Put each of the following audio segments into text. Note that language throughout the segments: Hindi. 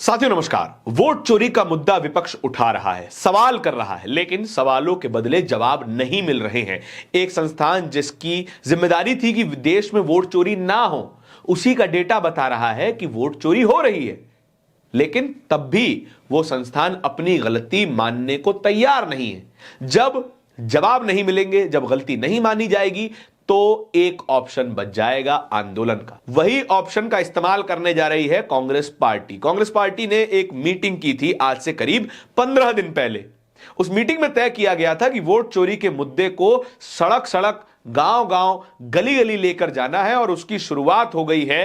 साथियों नमस्कार। वोट चोरी का मुद्दा विपक्ष उठा रहा है, सवाल कर रहा है, लेकिन सवालों के बदले जवाब नहीं मिल रहे हैं। एक संस्थान जिसकी जिम्मेदारी थी कि देश में वोट चोरी ना हो, उसी का डेटा बता रहा है कि वोट चोरी हो रही है, लेकिन तब भी वो संस्थान अपनी गलती मानने को तैयार नहीं है। जब जवाब नहीं मिलेंगे, जब गलती नहीं मानी जाएगी, तो एक ऑप्शन बच जाएगा आंदोलन का। वही ऑप्शन का इस्तेमाल करने जा रही है कांग्रेस पार्टी। कांग्रेस पार्टी ने एक मीटिंग की थी आज से करीब 15 दिन पहले। उस मीटिंग में तय किया गया था कि वोट चोरी के मुद्दे को सड़क सड़क, गांव गांव, गली गली लेकर जाना है, और उसकी शुरुआत हो गई है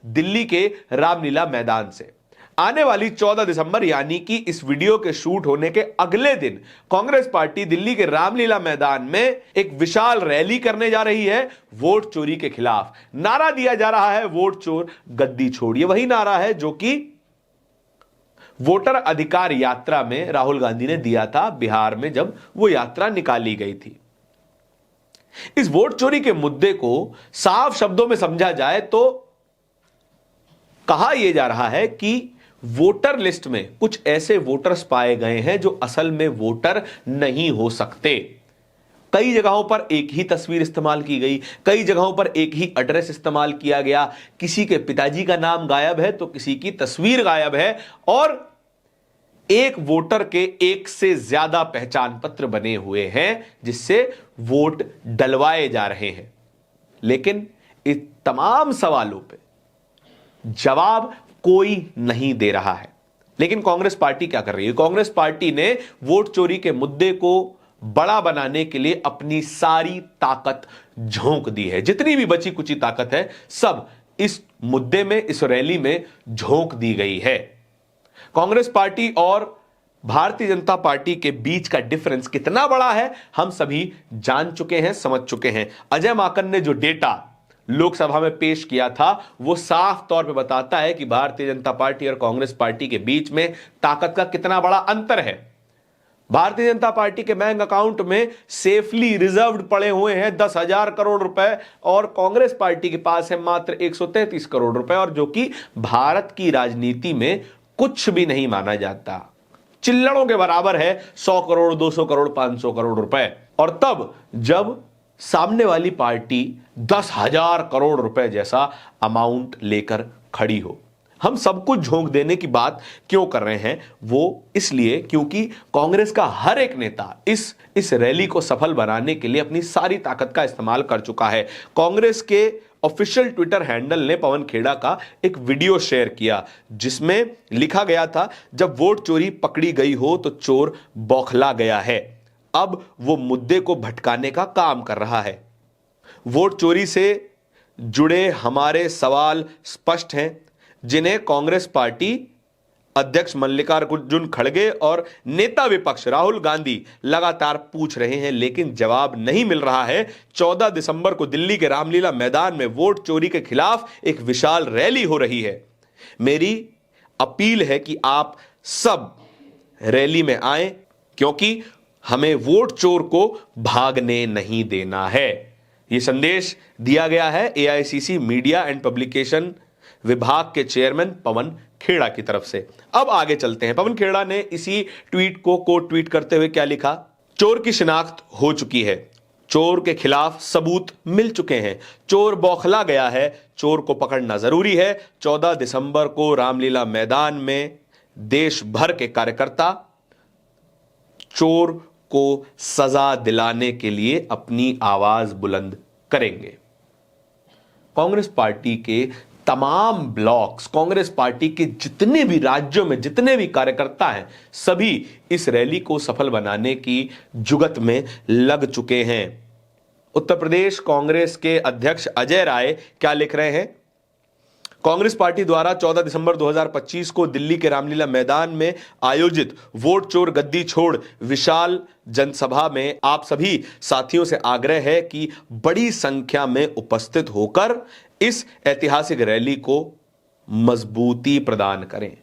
दिल्ली के रामलीला मैदान से। आने वाली 14 दिसंबर यानी कि इस वीडियो के शूट होने के अगले दिन कांग्रेस पार्टी दिल्ली के रामलीला मैदान में एक विशाल रैली करने जा रही है वोट चोरी के खिलाफ। नारा दिया जा रहा है वोट चोर गद्दी छोड़िए। वही नारा है जो कि वोटर अधिकार यात्रा में राहुल गांधी ने दिया था बिहार में, जब वो यात्रा निकाली गई थी। इस वोट चोरी के मुद्दे को साफ शब्दों में समझा जाए तो कहा यह जा रहा है कि वोटर लिस्ट में कुछ ऐसे वोटर्स पाए गए हैं जो असल में वोटर नहीं हो सकते। कई जगहों पर एक ही तस्वीर इस्तेमाल की गई, कई जगहों पर एक ही एड्रेस इस्तेमाल किया गया। किसी के पिताजी का नाम गायब है तो किसी की तस्वीर गायब है, और एक वोटर के एक से ज्यादा पहचान पत्र बने हुए हैं जिससे वोट डलवाए जा रहे हैं। लेकिन इस तमाम सवालों पे जवाब कोई नहीं दे रहा है। लेकिन कांग्रेस पार्टी क्या कर रही है? कांग्रेस पार्टी ने वोट चोरी के मुद्दे को बड़ा बनाने के लिए अपनी सारी ताकत झोंक दी है। जितनी भी बची कुची ताकत है, सब इस मुद्दे में, इस रैली में झोंक दी गई है। कांग्रेस पार्टी और भारतीय जनता पार्टी के बीच का डिफरेंस कितना बड़ा है हम सभी जान चुके हैं, समझ चुके हैं। अजय माकन ने जो डेटा लोकसभा में पेश किया था वो साफ तौर पे बताता है कि भारतीय जनता पार्टी और कांग्रेस पार्टी के बीच में ताकत का कितना बड़ा अंतर है। भारतीय जनता पार्टी के बैंक अकाउंट में सेफली रिजर्व्ड पड़े हुए हैं 10,000 करोड़ रुपए, और कांग्रेस पार्टी के पास है मात्र 133 करोड़ रुपए, और जो कि भारत की राजनीति में कुछ भी नहीं माना जाता। चिल्लड़ों के बराबर है 100 करोड़, 200 करोड़, 500 करोड़ रुपए। और तब जब सामने वाली पार्टी 10,000 करोड़ रुपए जैसा अमाउंट लेकर खड़ी हो। हम सब कुछ झोंक देने की बात क्यों कर रहे हैं? वो इसलिए क्योंकि कांग्रेस का हर एक नेता इस रैली को सफल बनाने के लिए अपनी सारी ताकत का इस्तेमाल कर चुका है। कांग्रेस के ऑफिशियल ट्विटर हैंडल ने पवन खेड़ा का एक वीडियो शेयर किया जिसमें लिखा गया था, जब वोट चोरी पकड़ी गई हो तो चोर बौखला गया है। अब वो मुद्दे को भटकाने का काम कर रहा है। वोट चोरी से जुड़े हमारे सवाल स्पष्ट हैं, जिन्हें कांग्रेस पार्टी अध्यक्ष मल्लिकार्जुन खड़गे और नेता विपक्ष राहुल गांधी लगातार पूछ रहे हैं, लेकिन जवाब नहीं मिल रहा है। 14 दिसंबर को दिल्ली के रामलीला मैदान में वोट चोरी के खिलाफ एक विशाल रैली हो रही है। मेरी अपील है कि आप सब रैली में आएं, क्योंकि हमें वोट चोर को भागने नहीं देना है। यह संदेश दिया गया है एआईसीसी मीडिया एंड पब्लिकेशन विभाग के चेयरमैन पवन खेड़ा की तरफ से। अब आगे चलते हैं। पवन खेड़ा ने इसी ट्वीट को कोट ट्वीट करते हुए क्या लिखा? चोर की शिनाख्त हो चुकी है, चोर के खिलाफ सबूत मिल चुके हैं, चोर बौखला गया है, चोर को पकड़ना जरूरी है। 14 दिसंबर को रामलीला मैदान में देश भर के कार्यकर्ता चोर को सजा दिलाने के लिए अपनी आवाज बुलंद करेंगे। कांग्रेस पार्टी के तमाम ब्लॉक्स, कांग्रेस पार्टी के जितने भी राज्यों में जितने भी कार्यकर्ता हैं, सभी इस रैली को सफल बनाने की जुगत में लग चुके हैं। उत्तर प्रदेश कांग्रेस के अध्यक्ष अजय राय क्या लिख रहे हैं? कांग्रेस पार्टी द्वारा 14 दिसंबर 2025 को दिल्ली के रामलीला मैदान में आयोजित वोट चोर गद्दी छोड़ विशाल जनसभा में आप सभी साथियों से आग्रह है कि बड़ी संख्या में उपस्थित होकर इस ऐतिहासिक रैली को मजबूती प्रदान करें।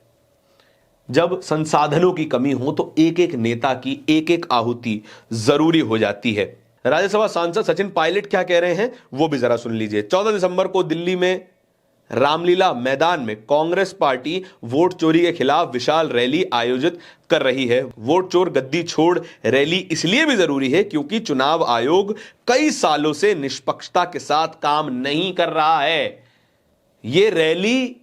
जब संसाधनों की कमी हो तो एक एक नेता की एक एक आहुति जरूरी हो जाती है। राज्यसभा सांसद सचिन पायलट क्या कह रहे हैं वो भी जरा सुन लीजिए। 14 दिसंबर को दिल्ली में रामलीला मैदान में कांग्रेस पार्टी वोट चोरी के खिलाफ विशाल रैली आयोजित कर रही है। वोट चोर गद्दी छोड़ रैली इसलिए भी जरूरी है क्योंकि चुनाव आयोग कई सालों से निष्पक्षता के साथ काम नहीं कर रहा है। यह रैली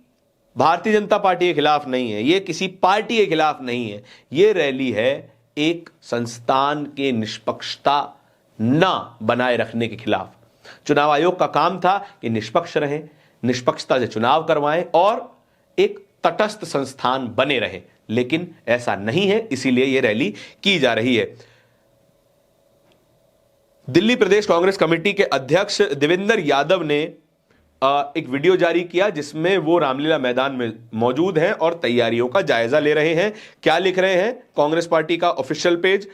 भारतीय जनता पार्टी के खिलाफ नहीं है, यह किसी पार्टी के खिलाफ नहीं है, यह रैली है एक संस्थान के निष्पक्षता ना बनाए रखने के खिलाफ। चुनाव आयोग का काम था कि निष्पक्ष रहे, निष्पक्षता से चुनाव करवाएं और एक तटस्थ संस्थान बने रहे, लेकिन ऐसा नहीं है, इसीलिए यह रैली की जा रही है। दिल्ली प्रदेश कांग्रेस कमेटी के अध्यक्ष देवेंद्र यादव ने एक वीडियो जारी किया जिसमें वो रामलीला मैदान में मौजूद हैं और तैयारियों का जायजा ले रहे हैं। क्या लिख रहे हैं कांग्रेस पार्टी का ऑफिशियल पेज,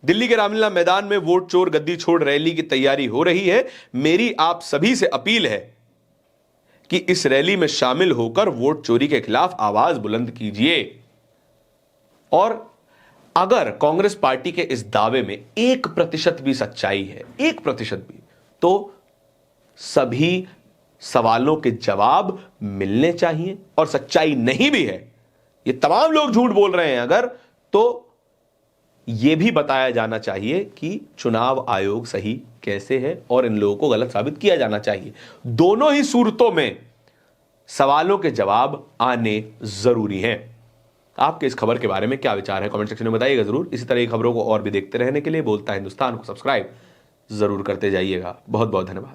दिल्ली के रामलीला मैदान में वोट चोर गद्दी छोड़ रैली की तैयारी हो रही है। मेरी आप सभी से अपील है कि इस रैली में शामिल होकर वोट चोरी के खिलाफ आवाज बुलंद कीजिए। और अगर कांग्रेस पार्टी के इस दावे में 1% भी सच्चाई है, 1% भी, तो सभी सवालों के जवाब मिलने चाहिए। और सच्चाई नहीं भी है, ये तमाम लोग झूठ बोल रहे हैं अगर, तो यह भी बताया जाना चाहिए कि चुनाव आयोग सही कैसे है और इन लोगों को गलत साबित किया जाना चाहिए। दोनों ही सूरतों में सवालों के जवाब आने जरूरी हैं। आपके इस खबर के बारे में क्या विचार है कमेंट सेक्शन में बताइएगा जरूर। इसी तरह की खबरों को और भी देखते रहने के लिए बोलता हिंदुस्तान को सब्सक्राइब जरूर करते जाइएगा। बहुत बहुत धन्यवाद।